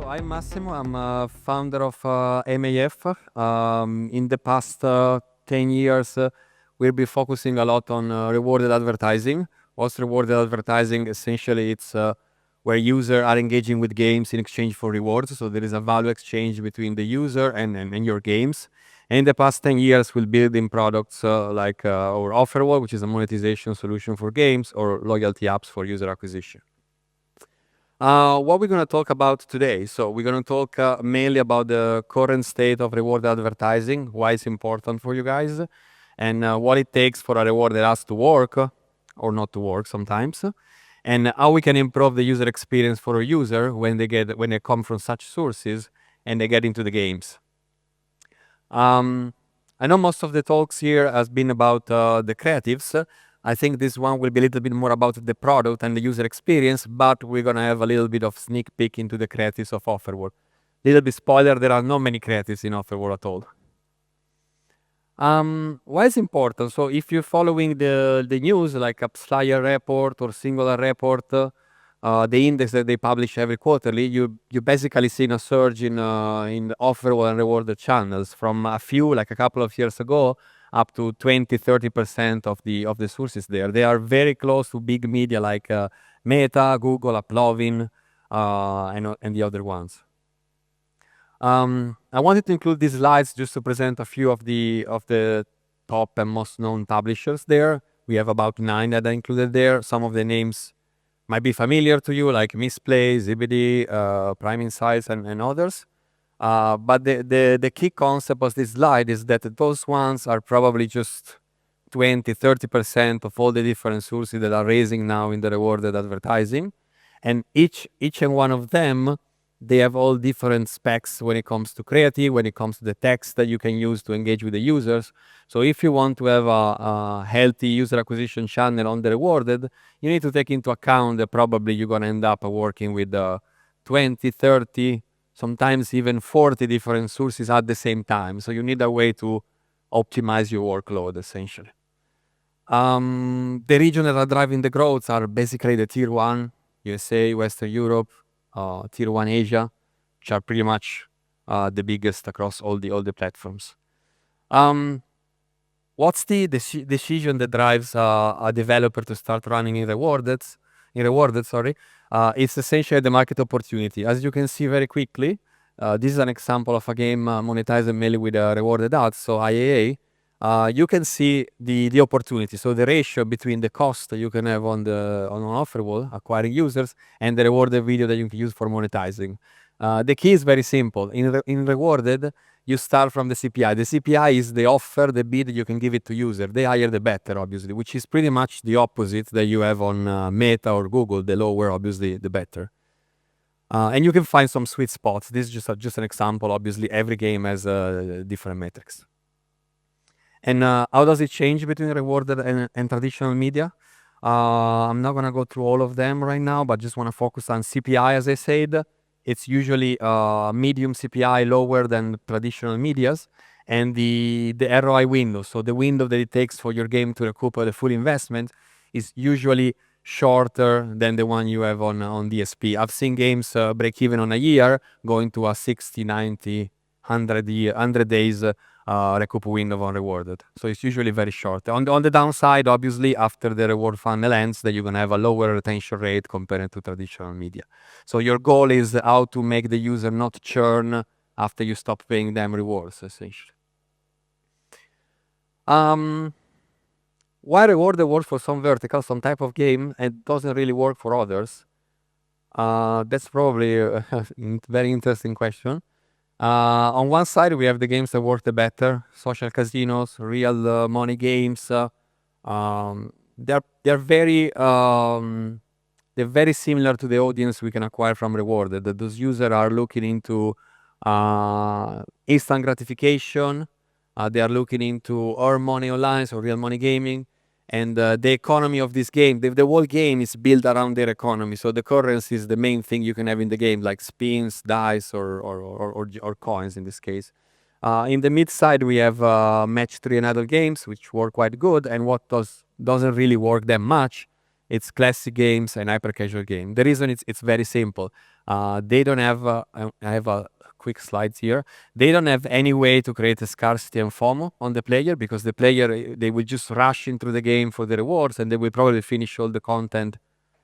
So I'm Massimo. I'm a founder of MAF. In the past 10 years, we'll be focusing a lot on rewarded advertising. What's rewarded advertising? Essentially, it's where users are engaging with games in exchange for rewards. So there is a value exchange between the user and your games. And in the past 10 years, we're building products like our Offerwall, which is a monetization solution for games, or loyalty apps for user acquisition. What we're going to talk about today. So we're going to talk mainly about the current state of rewarded advertising, why it's important for you guys, and what it takes for a rewarded ads to work or not to work sometimes, and how we can improve the user experience for a user when they come from such sources and they get into the games. I know most of the talks here has been about the creatives. I think this one will be a little bit more about the product and the user experience, but we're going to have a little bit of sneak peek into the creatives of Offerwall. Little bit spoiler, there are not many creatives in Offerwall at all. Why is important? So if you're following the news like AppsFlyer report or Singular report, the index that they publish every quarterly, you basically seen a surge in the Offerwall and rewarded channels from a few, like a couple of years ago, up to 20-30% of the sources there. They are very close to big media like Meta, Google, Applovin, and the other ones. I wanted to include these slides just to present a few of the top and most known publishers there. We have about 9 that are included there. Some of the names might be familiar to you, like Misplay, Zibidi, Prime Insights, and others. But the key concept of this slide is that those ones are probably just 20-30% of all the different sources that are raising now in the rewarded advertising. And each and one of them, they have all different specs when it comes to creative, when it comes to the text that you can use to engage with the users. So if you want to have a healthy user acquisition channel on the rewarded, you need to take into account that probably you're going to end up working with 20, 30, sometimes even 40 different sources at the same time. So you need a way to optimize your workload, essentially. The regions that are driving the growth are basically the Tier 1, USA, Western Europe, Tier 1 Asia, which are pretty much the biggest across all the platforms. What's the decision that drives a developer to start running in rewarded? It's essentially the market opportunity. As you can see very quickly, this is an example of a game monetized mainly with rewarded ads, so IAA. You can see the opportunity. So the ratio between the cost that you can have on Offerwall, acquiring users, and the rewarded video that you can use for monetizing. The key is very simple. In rewarded, you start from the CPI. The CPI is the offer, the bid you can give it to user. The higher the better, obviously, which is pretty much the opposite that you have on Meta or Google. The lower, obviously, the better. And you can find some sweet spots. This is just an example. Obviously, every game has different metrics. And how does it change between rewarded and traditional media? I'm not going to go through all of them right now, but just want to focus on CPI, as I said. It's usually medium CPI, lower than traditional medias. And the ROI window, so the window that it takes for your game to recoup the full investment, is usually shorter than the one you have on DSP. I've seen games break even on a year, going to a 60, 90, 100 days recoup window on rewarded. So it's usually very short. On the downside, obviously, after the reward funnel ends, that you're going to have a lower retention rate compared to traditional media. So your goal is how to make the user not churn after you stop paying them rewards, essentially. Why rewarded works for some verticals, some type of game, and doesn't really work for others? That's probably a very interesting question. On one side, we have the games that work the better, social casinos, real money games. They're very similar to the audience we can acquire from rewarded. Those users are looking into instant gratification. They are looking into earn money online, so real money gaming. And the economy of this game, the whole game is built around their economy. So the currency is the main thing you can have in the game, like spins, dice, or coins in this case. In the mid side, we have match 3 and idle games, which work quite good. And what doesn't really work that much, it's classic games and hyper casual game. The reason it's very simple. They don't have, I have a quick slides here. They don't have any way to create a scarcity and FOMO on the player, because the player, they will just rush into the game for the rewards, and they will probably finish all the content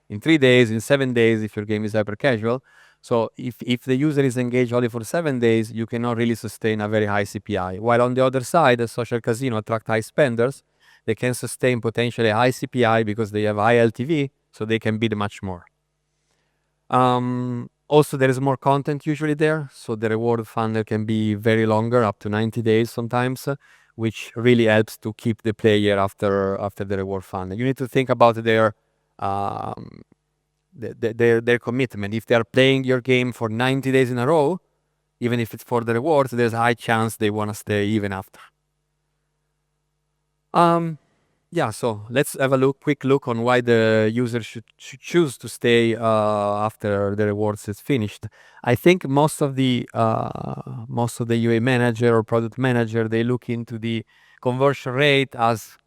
in 3 days, in 7 days, if your game is hyper casual. So if the user is engaged only for 7 days, you cannot really sustain a very high CPI. While on the other side, the social casino attract high spenders. They can sustain potentially high CPI because they have high LTV, so they can bid much more. Also, there is more content usually there, so the reward funnel can be very longer, up to 90 days sometimes, which really helps to keep the player after the reward funnel. You need to think about their commitment. If they are playing your game for 90 days in a row, even if it's for the rewards, there's a high chance they want to stay even after. Yeah, so let's have a quick look on why the user should choose to stay after the rewards is finished. I think most of the UA manager or product manager, they look into the conversion rate as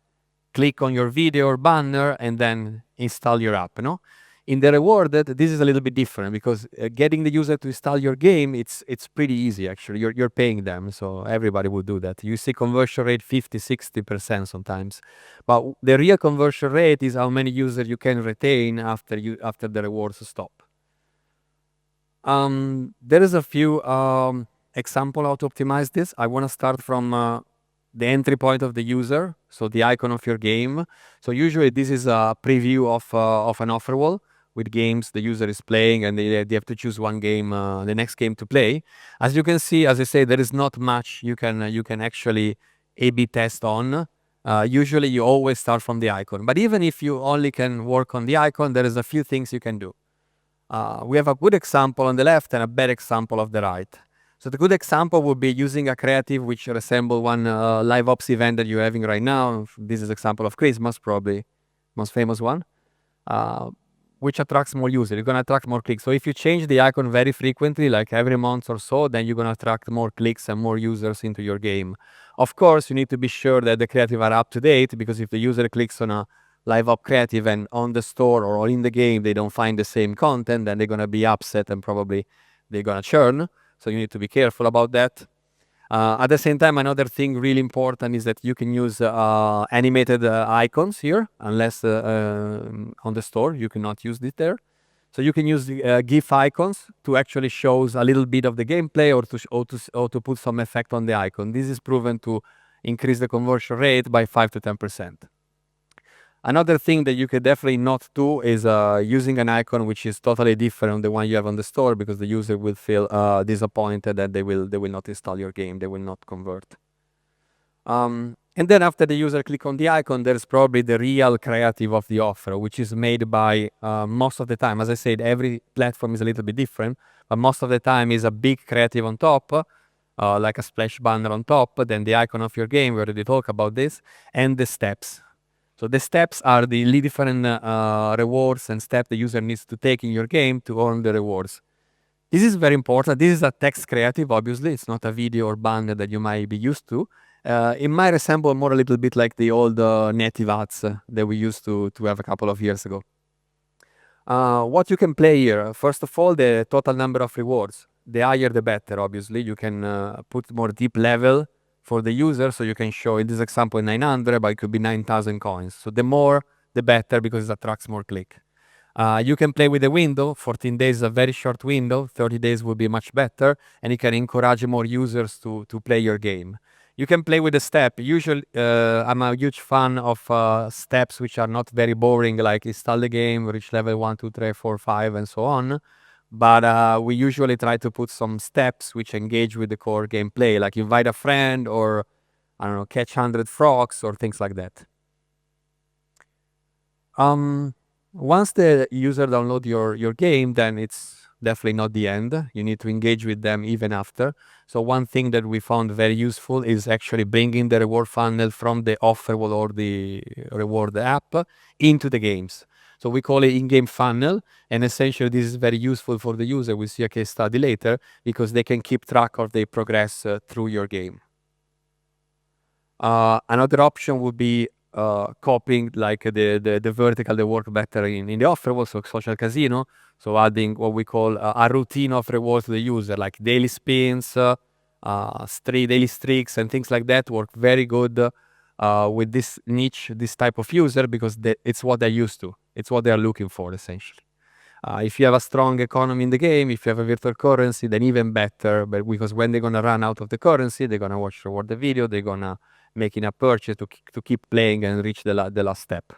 click on your video or banner and then install your app, no? In the rewarded, this is a little bit different, because getting the user to install your game, it's pretty easy actually. You're paying them, so everybody would do that. You see conversion rate 50-60% sometimes, but the real conversion rate is how many users you can retain after the rewards stop. There is a few example how to optimize this. I want to start from the entry point of the user, so the icon of your game. So usually this is a preview of an Offerwall with games the user is playing, and they have to choose one game, the next game to play. As you can see, as I say, there is not much you can actually A/B test on. Usually you always start from the icon, but even if you only can work on the icon, there is a few things you can do. We have a good example on the left and a bad example of the right. So the good example would be using a creative which resemble one live ops event that you're having right now. This is example of Christmas, probably most famous one, which attracts more users. You're gonna attract more clicks. So if you change the icon very frequently, like every month or so, then you're gonna attract more clicks and more users into your game. Of course, you need to be sure that the creative are up to date, because if the user clicks on a live op creative and on the store or in the game they don't find the same content, then they're gonna be upset and probably they're gonna churn. So you need to be careful about that. At the same time, another thing really important is that you can use animated icons here, unless on the store you cannot use it there. So you can use the GIF icons to actually show a little bit of the gameplay, or to put some effect on the icon. This is proven to increase the conversion rate by 5-10%. Another thing that you could definitely not do is using an icon which is totally different from the one you have on the store, because the user will feel disappointed that they will not install your game, they will not convert. And then after the user click on the icon, there's probably the real creative of the offer, which is made by most of the time. As I said, every platform is a little bit different, but most of the time is a big creative on top, like a splash banner on top, then the icon of your game, we already talked about this, and the steps. So the steps are the different rewards and steps the user needs to take in your game to earn the rewards. This is very important. This is a text creative, obviously. It's not a video or banner that you might be used to. It might resemble more a little bit like the old native ads that we used to have a couple of years ago. What you can play here, first of all, the total number of rewards. The higher the better, obviously. You can put more deep level for the user, so you can show, in this example, 900, but it could be 9,000 coins. So the more, the better, because it attracts more click. You can play with the window. 14 days is a very short window. 30 days would be much better, and you can encourage more users to play your game. You can play with the step. Usually, I'm a huge fan of steps which are not very boring, like install the game, reach level 1, 2, 3, 4, 5, and so on. But we usually try to put some steps which engage with the core gameplay, like invite a friend, or, I don't know, catch 100 frogs, or things like that. Once the user download your game, then it's definitely not the end. You need to engage with them even after. So one thing that we found very useful is actually bringing the reward funnel from the Offerwall or the reward app into the games. So we call it in-game funnel, and essentially this is very useful for the user. We'll see a case study later, because they can keep track of their progress through your game. Another option would be copying like the vertical that work better in the Offerwall, so social casino. So adding what we call a routine of rewards to the user, like daily spins, daily streaks, and things like that work very good with this niche, this type of user, because it's what they're used to. It's what they're looking for, essentially. If you have a strong economy in the game, if you have a virtual currency, then even better, but because when they're gonna run out of the currency, they're gonna watch reward the video, they're gonna make a purchase to keep playing and reach the last step.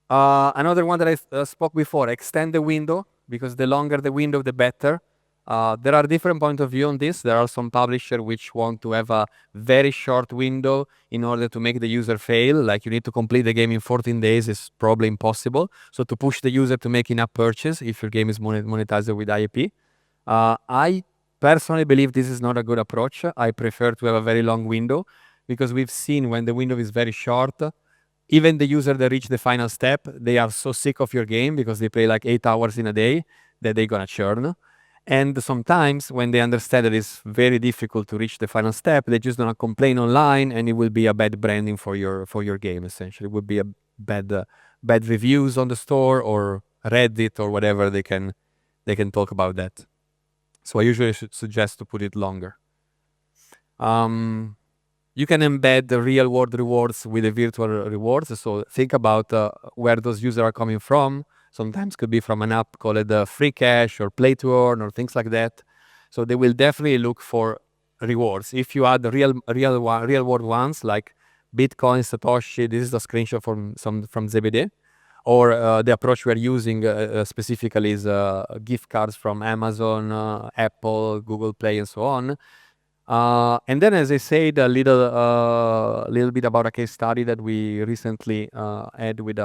Another one that I spoke before, extend the window, because the longer the window, the better. There are different points of view on this. There are some publishers which want to have a very short window in order to make the user fail. Like you need to complete the game in 14 days is probably impossible. So to push the user to make enough purchase if your game is monetized with IAP. I personally believe this is not a good approach. I prefer to have a very long window, because we've seen when the window is very short, even the user that reach the final step, they are so sick of your game because they play like 8 hours in a day that they're gonna churn. And sometimes when they understand that it's very difficult to reach the final step, they just gonna complain online, and it will be a bad branding for your game. Essentially, it would be a bad reviews on the store or Reddit or whatever. They can talk about that. So I usually suggest to put it longer. You can embed the real world rewards with the virtual rewards. So think about where those users are coming from. Sometimes could be from an app called Free Cash or Play to Earn or things like that. So they will definitely look for rewards. If you add real world ones like Bitcoin, Satoshi, this is a screenshot from ZBD. Or the approach we're using specifically is gift cards from Amazon, Apple, Google Play, and so on. And then, as I said, a little bit about a case study that we recently had with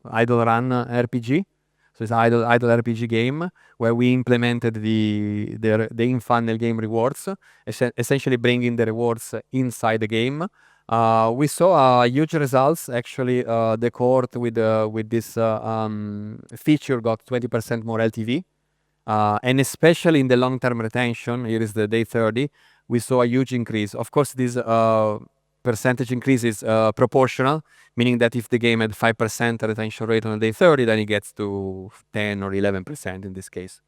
Idle Run RPG. So it's Idle RPG game where we implemented the in-funnel game rewards, essentially bringing the rewards inside the game. We saw huge results. Actually, the cohort with this feature got 20% more LTV. And especially in the long-term retention, here is the day 30, we saw a huge increase. Of course, this percentage increase is proportional, meaning that if the game had 5% retention rate on day 30, then it gets to 10 or 11% in this case.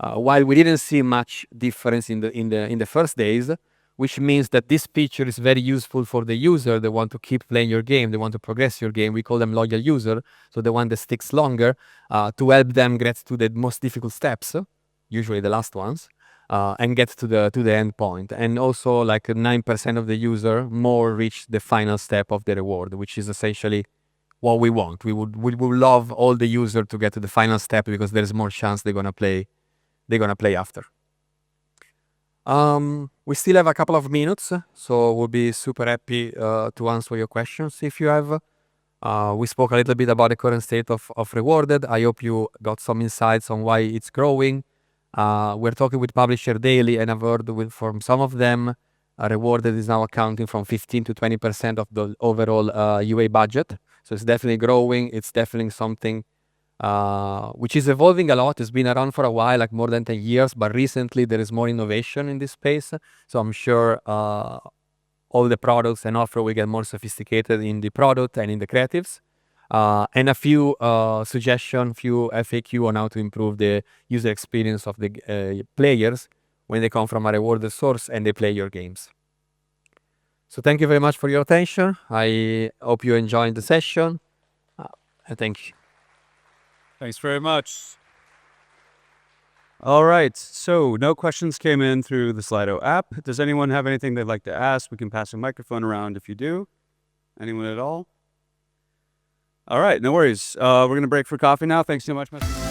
While we didn't see much difference in the first days, which means that this feature is very useful for the user. They want to keep playing your game. They want to progress your game. We call them loyal user. So the one that sticks longer, to help them get to the most difficult steps, usually the last ones, and get to the end point. And also like 9% of the user more reach the final step of the reward, which is essentially what we want. We would love all the user to get to the final step, because there's more chance they're gonna play after. We still have a couple of minutes, so we'll be super happy to answer your questions if you have. We spoke a little bit about the current state of Rewarded. I hope you got some insights on why it's growing. We're talking with publisher daily, and I've heard from some of them, Rewarded is now accounting from 15 to 20% of the overall UA budget. So it's definitely growing. It's definitely something which is evolving a lot. It's been around for a while, like more than 10 years, but recently there is more innovation in this space. So I'm sure all the products and offer will get more sophisticated in the product and in the creatives. And a few suggestions, few FAQ on how to improve the user experience of the players when they come from a rewarded source and they play your games. So thank you very much for your attention. I hope you enjoyed the session. And thank you. Thanks very much. All right, so no questions came in through the Slido app. Does anyone have anything they'd like to ask? We can pass a microphone around if you do. Anyone at all? All right, no worries. We're going to break for coffee now. Thanks so much, Massimo.